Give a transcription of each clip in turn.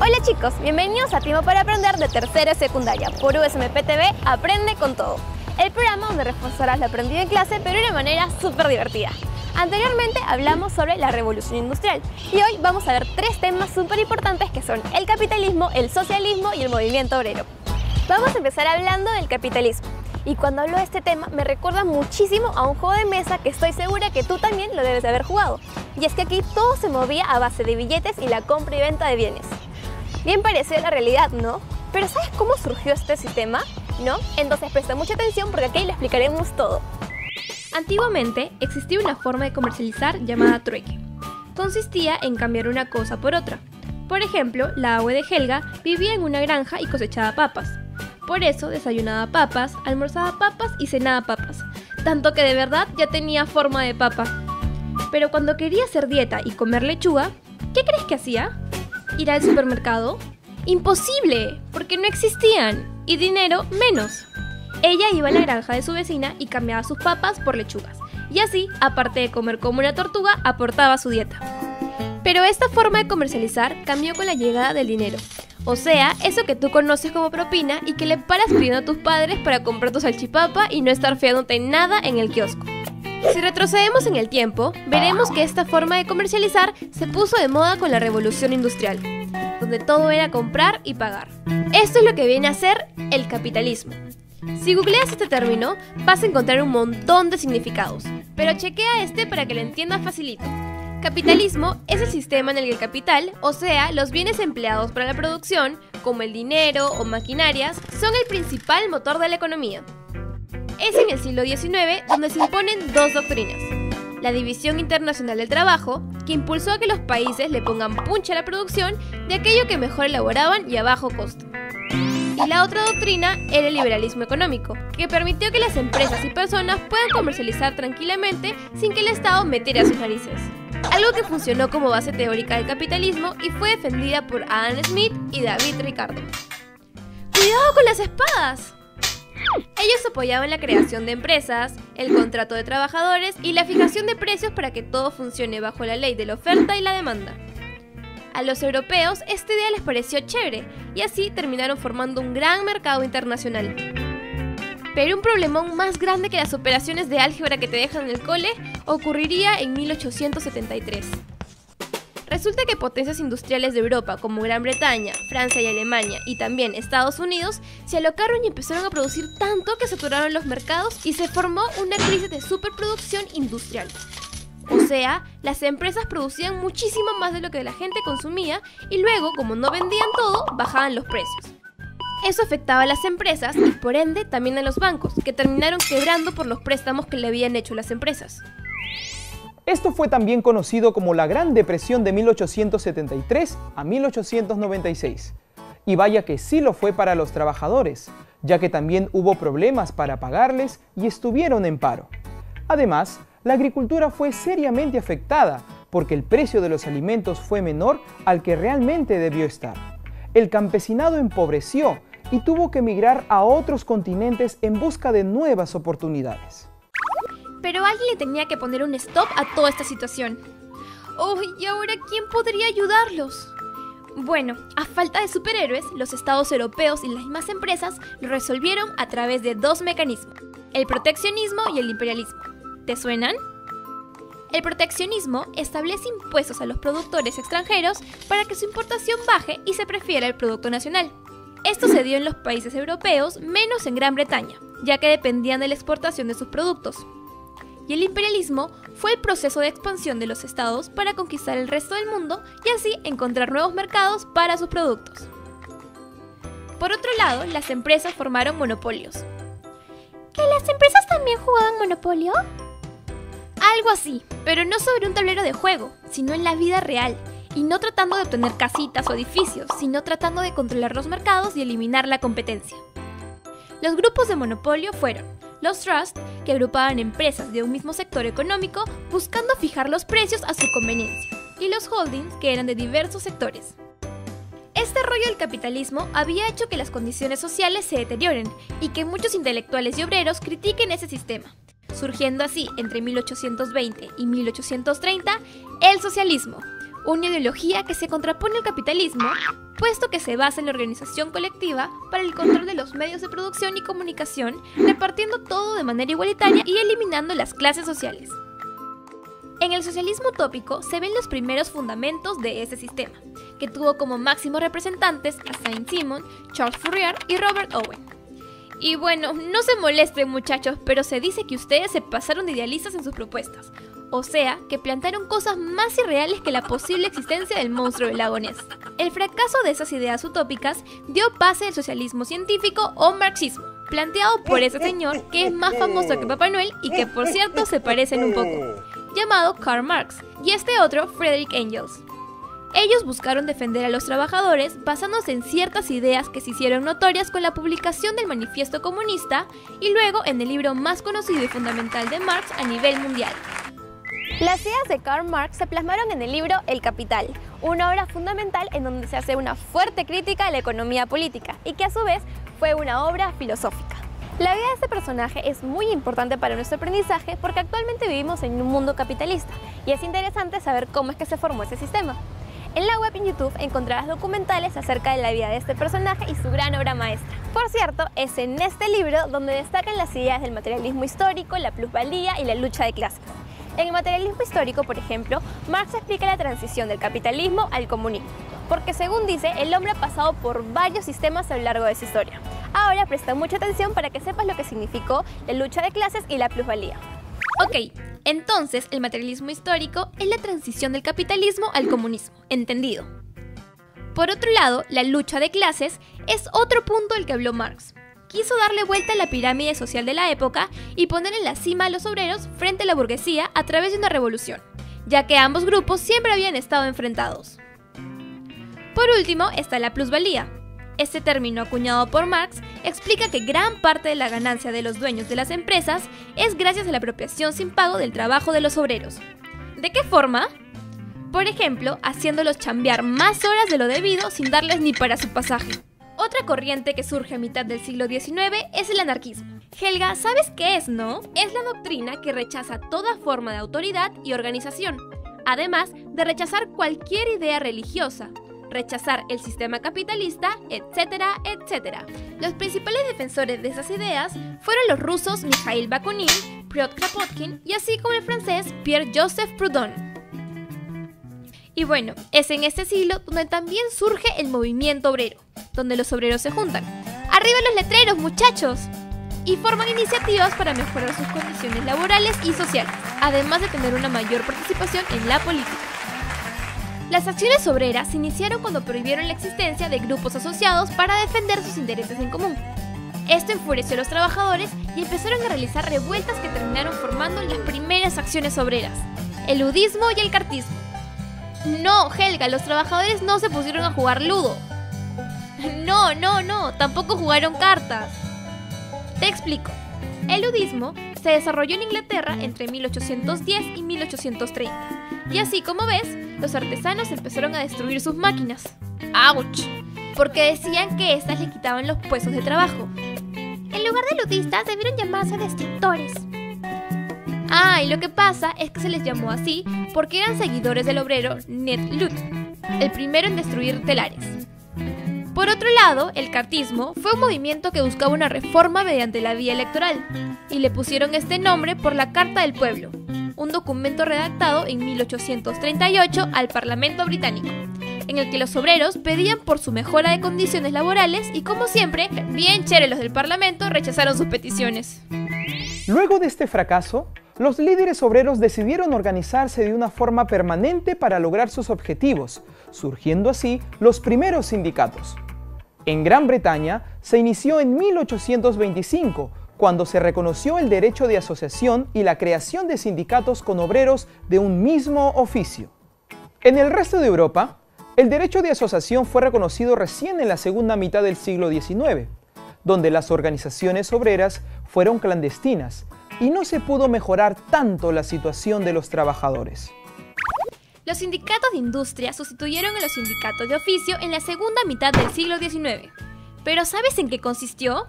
Hola chicos, bienvenidos a Tiempo para Aprender de tercera y secundaria por USMP TV Aprende con Todo. El programa donde reforzarás lo aprendido en clase pero de una manera súper divertida. Anteriormente hablamos sobre la revolución industrial y hoy vamos a ver tres temas súper importantes que son el capitalismo, el socialismo y el movimiento obrero. Vamos a empezar hablando del capitalismo. Y cuando hablo de este tema me recuerda muchísimo a un juego de mesa que estoy segura que tú también lo debes de haber jugado. Y es que aquí todo se movía a base de billetes y la compra y venta de bienes. Bien parecido a la realidad, ¿no? Pero ¿sabes cómo surgió este sistema? ¿No? Entonces presta mucha atención porque aquí lo explicaremos todo. Antiguamente existía una forma de comercializar llamada trueque. Consistía en cambiar una cosa por otra. Por ejemplo, la abue de Helga vivía en una granja y cosechaba papas. Por eso desayunaba papas, almorzaba papas y cenaba papas. Tanto que de verdad ya tenía forma de papa. Pero cuando quería hacer dieta y comer lechuga, ¿qué crees que hacía? ¿Ir al supermercado? ¡Imposible! Porque no existían. Y dinero menos. Ella iba a la granja de su vecina y cambiaba sus papas por lechugas. Y así, aparte de comer como una tortuga, aportaba a su dieta. Pero esta forma de comercializar cambió con la llegada del dinero. O sea, eso que tú conoces como propina y que le paras pidiendo a tus padres para comprar tu salchipapa y no estar fiándote en nada en el kiosco. Si retrocedemos en el tiempo, veremos que esta forma de comercializar se puso de moda con la revolución industrial, donde todo era comprar y pagar. Esto es lo que viene a ser el capitalismo. Si googleas este término, vas a encontrar un montón de significados, pero chequea este para que lo entiendas facilito. Capitalismo es el sistema en el que el capital, o sea, los bienes empleados para la producción, como el dinero o maquinarias, son el principal motor de la economía. Es en el siglo XIX donde se imponen dos doctrinas. La División Internacional del Trabajo, que impulsó a que los países le pongan punche a la producción de aquello que mejor elaboraban y a bajo costo. Y la otra doctrina era el liberalismo económico, que permitió que las empresas y personas puedan comercializar tranquilamente sin que el Estado metiera sus narices. Algo que funcionó como base teórica del capitalismo y fue defendida por Adam Smith y David Ricardo. ¡Cuidado con las espadas! Ellos apoyaban la creación de empresas, el contrato de trabajadores y la fijación de precios para que todo funcione bajo la ley de la oferta y la demanda. A los europeos esta idea les pareció chévere y así terminaron formando un gran mercado internacional. Pero un problemón más grande que las operaciones de álgebra que te dejan en el cole ocurriría en 1873. Resulta que potencias industriales de Europa como Gran Bretaña, Francia y Alemania y también Estados Unidos se alocaron y empezaron a producir tanto que saturaron los mercados y se formó una crisis de superproducción industrial. O sea, las empresas producían muchísimo más de lo que la gente consumía y luego, como no vendían todo, bajaban los precios. Eso afectaba a las empresas y por ende también a los bancos, que terminaron quebrando por los préstamos que le habían hecho las empresas. Esto fue también conocido como la Gran Depresión de 1873 a 1896. Y vaya que sí lo fue para los trabajadores, ya que también hubo problemas para pagarles y estuvieron en paro. Además, la agricultura fue seriamente afectada porque el precio de los alimentos fue menor al que realmente debió estar. El campesinado empobreció y tuvo que emigrar a otros continentes en busca de nuevas oportunidades. Pero alguien le tenía que poner un stop a toda esta situación. ¡Oh! ¿Y ahora quién podría ayudarlos? Bueno, a falta de superhéroes, los estados europeos y las mismas empresas lo resolvieron a través de dos mecanismos: el proteccionismo y el imperialismo. ¿Te suenan? El proteccionismo establece impuestos a los productores extranjeros para que su importación baje y se prefiera el producto nacional. Esto se dio en los países europeos, menos en Gran Bretaña, ya que dependían de la exportación de sus productos. Y el imperialismo fue el proceso de expansión de los estados para conquistar el resto del mundo y así encontrar nuevos mercados para sus productos. Por otro lado, las empresas formaron monopolios. ¿Que las empresas también jugaban Monopolio? Algo así, pero no sobre un tablero de juego, sino en la vida real, y no tratando de obtener casitas o edificios, sino tratando de controlar los mercados y eliminar la competencia. Los grupos de monopolio fueron los trusts, que agrupaban empresas de un mismo sector económico buscando fijar los precios a su conveniencia, y los holdings, que eran de diversos sectores. Este rollo del capitalismo había hecho que las condiciones sociales se deterioren y que muchos intelectuales y obreros critiquen ese sistema, surgiendo así entre 1820 y 1830 el socialismo, una ideología que se contrapone al capitalismo, puesto que se basa en la organización colectiva para el control de los medios de producción y comunicación, repartiendo todo de manera igualitaria y eliminando las clases sociales. En el socialismo utópico se ven los primeros fundamentos de ese sistema, que tuvo como máximos representantes a Saint-Simon, Charles Fourier y Robert Owen. Y bueno, no se molesten muchachos, pero se dice que ustedes se pasaron de idealistas en sus propuestas, o sea, que plantearon cosas más irreales que la posible existencia del monstruo del lago Ness. El fracaso de esas ideas utópicas dio base al socialismo científico o marxismo, planteado por ese señor que es más famoso que Papá Noel y que por cierto se parecen un poco, llamado Karl Marx, y este otro Friedrich Engels. Ellos buscaron defender a los trabajadores basándose en ciertas ideas que se hicieron notorias con la publicación del Manifiesto Comunista y luego en el libro más conocido y fundamental de Marx a nivel mundial. Las ideas de Karl Marx se plasmaron en el libro El Capital, una obra fundamental en donde se hace una fuerte crítica a la economía política y que a su vez fue una obra filosófica. La vida de este personaje es muy importante para nuestro aprendizaje porque actualmente vivimos en un mundo capitalista y es interesante saber cómo es que se formó ese sistema. En la web y en YouTube encontrarás documentales acerca de la vida de este personaje y su gran obra maestra. Por cierto, es en este libro donde destacan las ideas del materialismo histórico, la plusvalía y la lucha de clases. En el materialismo histórico, por ejemplo, Marx explica la transición del capitalismo al comunismo, porque según dice, el hombre ha pasado por varios sistemas a lo largo de su historia. Ahora presta mucha atención para que sepas lo que significó la lucha de clases y la plusvalía. Ok, entonces el materialismo histórico es la transición del capitalismo al comunismo, entendido. Por otro lado, la lucha de clases es otro punto del que habló Marx. Quiso darle vuelta a la pirámide social de la época y poner en la cima a los obreros frente a la burguesía a través de una revolución, ya que ambos grupos siempre habían estado enfrentados. Por último está la plusvalía. Este término acuñado por Marx explica que gran parte de la ganancia de los dueños de las empresas es gracias a la apropiación sin pago del trabajo de los obreros. ¿De qué forma? Por ejemplo, haciéndolos chambear más horas de lo debido sin darles ni para su pasaje. Otra corriente que surge a mitad del siglo XIX es el anarquismo. Helga, ¿sabes qué es, no? Es la doctrina que rechaza toda forma de autoridad y organización, además de rechazar cualquier idea religiosa, rechazar el sistema capitalista, etcétera, etcétera. Los principales defensores de esas ideas fueron los rusos Mikhail Bakunin, Piotr Kropotkin y así como el francés Pierre-Joseph Proudhon. Y bueno, es en este siglo donde también surge el movimiento obrero, donde los obreros se juntan. ¡Arriba los letreros, muchachos! Y forman iniciativas para mejorar sus condiciones laborales y sociales, además de tener una mayor participación en la política. Las acciones obreras se iniciaron cuando prohibieron la existencia de grupos asociados para defender sus intereses en común. Esto enfureció a los trabajadores y empezaron a realizar revueltas que terminaron formando las primeras acciones obreras, el ludismo y el cartismo. No, Helga, los trabajadores no se pusieron a jugar ludo. No, tampoco jugaron cartas. Te explico. El ludismo se desarrolló en Inglaterra entre 1810 y 1830. Y así como ves, los artesanos empezaron a destruir sus máquinas. ¡Auch! Porque decían que estas le quitaban los puestos de trabajo. En lugar de ludistas debieron llamarse destructores. Y lo que pasa es que se les llamó así porque eran seguidores del obrero Ned Ludd, el primero en destruir telares. Por otro lado, el cartismo fue un movimiento que buscaba una reforma mediante la vía electoral, y le pusieron este nombre por la Carta del Pueblo, un documento redactado en 1838 al Parlamento británico, en el que los obreros pedían por su mejora de condiciones laborales y, como siempre, bien chéveres los del Parlamento rechazaron sus peticiones. Luego de este fracaso, los líderes obreros decidieron organizarse de una forma permanente para lograr sus objetivos, surgiendo así los primeros sindicatos. En Gran Bretaña se inició en 1825, cuando se reconoció el derecho de asociación y la creación de sindicatos con obreros de un mismo oficio. En el resto de Europa, el derecho de asociación fue reconocido recién en la segunda mitad del siglo XIX, donde las organizaciones obreras fueron clandestinas y no se pudo mejorar tanto la situación de los trabajadores. Los sindicatos de industria sustituyeron a los sindicatos de oficio en la segunda mitad del siglo XIX. ¿Pero sabes en qué consistió?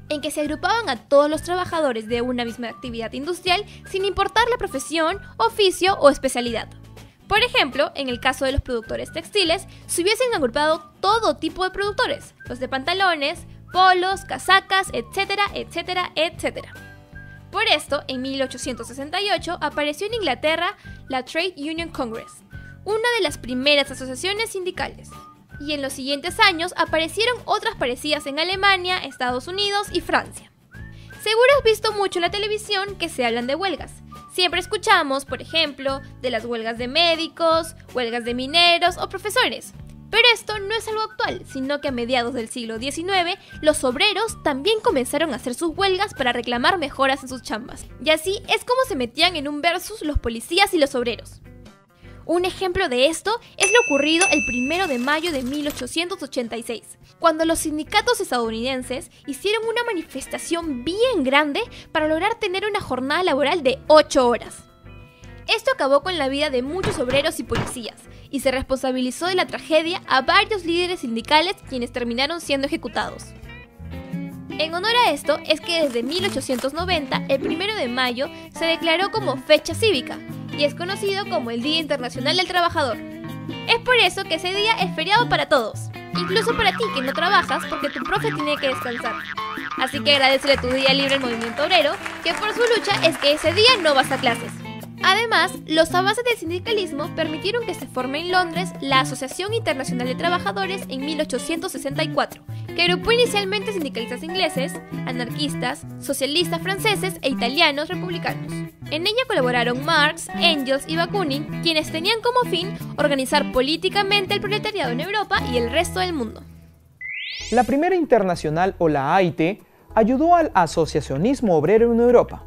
En que se agrupaban a todos los trabajadores de una misma actividad industrial sin importar la profesión, oficio o especialidad. Por ejemplo, en el caso de los productores textiles, se hubiesen agrupado todo tipo de productores, los de pantalones, polos, casacas, etcétera, etcétera, etcétera. Por esto, en 1868 apareció en Inglaterra la Trade Union Congress, una de las primeras asociaciones sindicales. Y en los siguientes años aparecieron otras parecidas en Alemania, Estados Unidos y Francia. Seguro has visto mucho en la televisión que se hablan de huelgas. Siempre escuchamos, por ejemplo, de las huelgas de médicos, huelgas de mineros o profesores. Pero esto no es algo actual, sino que a mediados del siglo XIX, los obreros también comenzaron a hacer sus huelgas para reclamar mejoras en sus chambas. Y así es como se metían en un versus los policías y los obreros. Un ejemplo de esto es lo ocurrido el 1 de mayo de 1886, cuando los sindicatos estadounidenses hicieron una manifestación bien grande para lograr tener una jornada laboral de 8 horas. Esto acabó con la vida de muchos obreros y policías, y se responsabilizó de la tragedia a varios líderes sindicales quienes terminaron siendo ejecutados. En honor a esto es que desde 1890, el 1 de mayo, se declaró como fecha cívica, y es conocido como el Día Internacional del Trabajador. Es por eso que ese día es feriado para todos, incluso para ti que no trabajas porque tu profe tiene que descansar. Así que agradecele tu día libre al movimiento obrero, que por su lucha es que ese día no vas a clases. Además, los avances del sindicalismo permitieron que se forme en Londres la Asociación Internacional de Trabajadores en 1864, que agrupó inicialmente sindicalistas ingleses, anarquistas, socialistas franceses e italianos republicanos. En ella colaboraron Marx, Engels y Bakunin, quienes tenían como fin organizar políticamente el proletariado en Europa y el resto del mundo. La Primera Internacional, o la AIT, ayudó al asociacionismo obrero en Europa,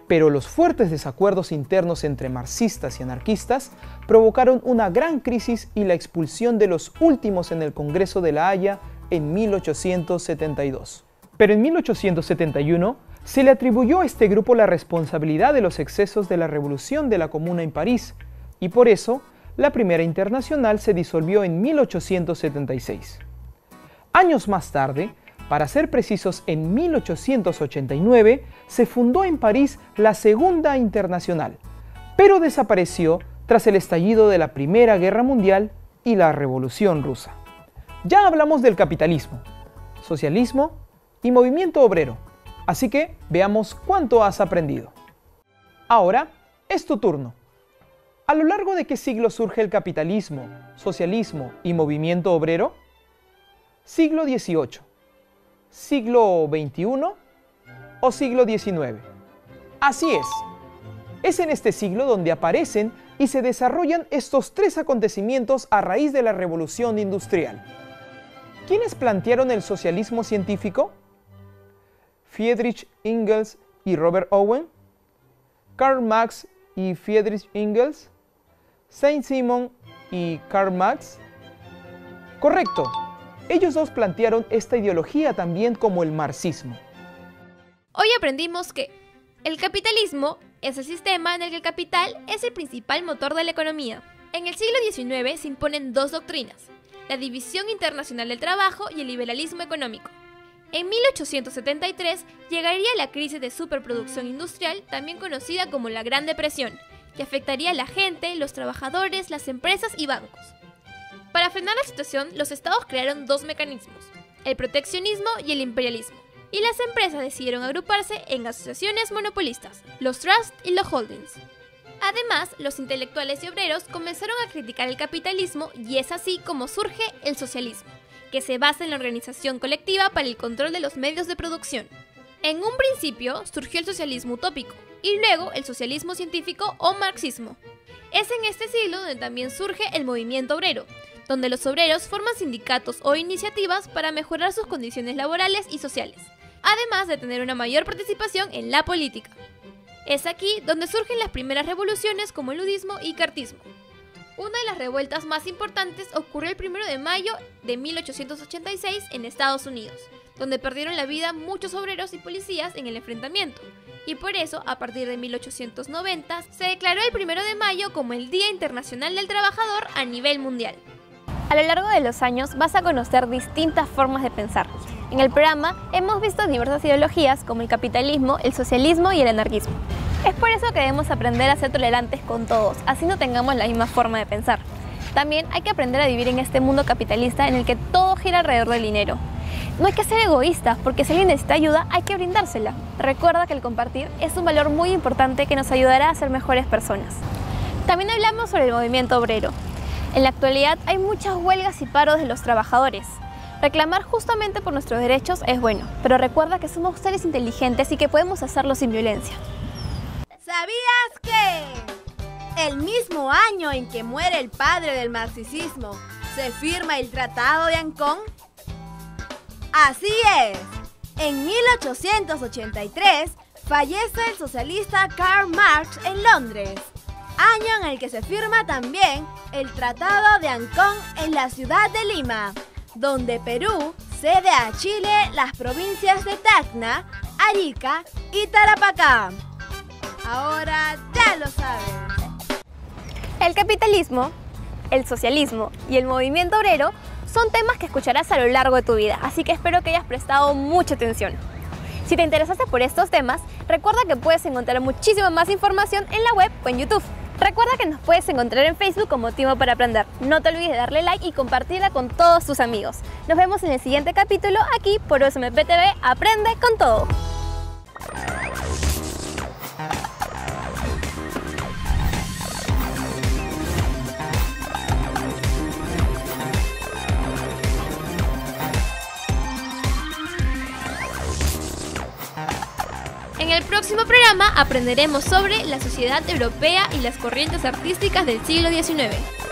pero los fuertes desacuerdos internos entre marxistas y anarquistas provocaron una gran crisis y la expulsión de los últimos en el Congreso de La Haya en 1872. Pero en 1871 se le atribuyó a este grupo la responsabilidad de los excesos de la Revolución de la Comuna en París, y por eso la Primera Internacional se disolvió en 1876. Años más tarde, para ser precisos en 1889, se fundó en París la Segunda Internacional, pero desapareció tras el estallido de la Primera Guerra Mundial y la Revolución Rusa. Ya hablamos del capitalismo, socialismo y movimiento obrero, así que veamos cuánto has aprendido. Ahora es tu turno. ¿A lo largo de qué siglo surge el capitalismo, socialismo y movimiento obrero? Siglo XVIII, siglo XXI o siglo XIX. Así es en este siglo donde aparecen y se desarrollan estos tres acontecimientos a raíz de la Revolución Industrial. ¿Quiénes plantearon el socialismo científico? Friedrich Engels y Robert Owen, Karl Marx y Friedrich Engels, Saint-Simon y Karl Marx. Correcto, ellos dos plantearon esta ideología también como el marxismo. Hoy aprendimos que el capitalismo es el sistema en el que el capital es el principal motor de la economía. En el siglo XIX se imponen dos doctrinas, la división internacional del trabajo y el liberalismo económico. En 1873 llegaría la crisis de superproducción industrial, también conocida como la Gran Depresión, que afectaría a la gente, los trabajadores, las empresas y bancos. Para frenar la situación, los estados crearon dos mecanismos, el proteccionismo y el imperialismo, y las empresas decidieron agruparse en asociaciones monopolistas, los trusts y los holdings. Además, los intelectuales y obreros comenzaron a criticar el capitalismo y es así como surge el socialismo, que se basa en la organización colectiva para el control de los medios de producción. En un principio surgió el socialismo utópico y luego el socialismo científico o marxismo. Es en este siglo donde también surge el movimiento obrero, donde los obreros forman sindicatos o iniciativas para mejorar sus condiciones laborales y sociales, además de tener una mayor participación en la política. Es aquí donde surgen las primeras revoluciones como el ludismo y cartismo. Una de las revueltas más importantes ocurrió el 1 de mayo de 1886 en Estados Unidos, donde perdieron la vida muchos obreros y policías en el enfrentamiento, y por eso, a partir de 1890, se declaró el 1 de mayo como el Día Internacional del Trabajador a nivel mundial. A lo largo de los años vas a conocer distintas formas de pensar. En el programa hemos visto diversas ideologías como el capitalismo, el socialismo y el anarquismo. Es por eso que debemos aprender a ser tolerantes con todos, así no tengamos la misma forma de pensar. También hay que aprender a vivir en este mundo capitalista en el que todo gira alrededor del dinero. No hay que ser egoístas, porque si alguien necesita ayuda, hay que brindársela. Recuerda que el compartir es un valor muy importante que nos ayudará a ser mejores personas. También hablamos sobre el movimiento obrero. En la actualidad hay muchas huelgas y paros de los trabajadores. Reclamar justamente por nuestros derechos es bueno, pero recuerda que somos seres inteligentes y que podemos hacerlo sin violencia. ¿Sabías que el mismo año en que muere el padre del marxismo se firma el Tratado de Ancón? Así es, en 1883 fallece el socialista Karl Marx en Londres, año en el que se firma también el Tratado de Ancón en la ciudad de Lima, donde Perú cede a Chile las provincias de Tacna, Arica y Tarapacá. Ahora ya lo sabes. El capitalismo, el socialismo y el movimiento obrero son temas que escucharás a lo largo de tu vida, así que espero que hayas prestado mucha atención. Si te interesaste por estos temas, recuerda que puedes encontrar muchísima más información en la web o en YouTube. Recuerda que nos puedes encontrar en Facebook como Tiempo para Aprender. No te olvides de darle like y compartirla con todos tus amigos. Nos vemos en el siguiente capítulo aquí por USMP TV. Aprende con todo. En el próximo programa aprenderemos sobre la sociedad europea y las corrientes artísticas del siglo XIX.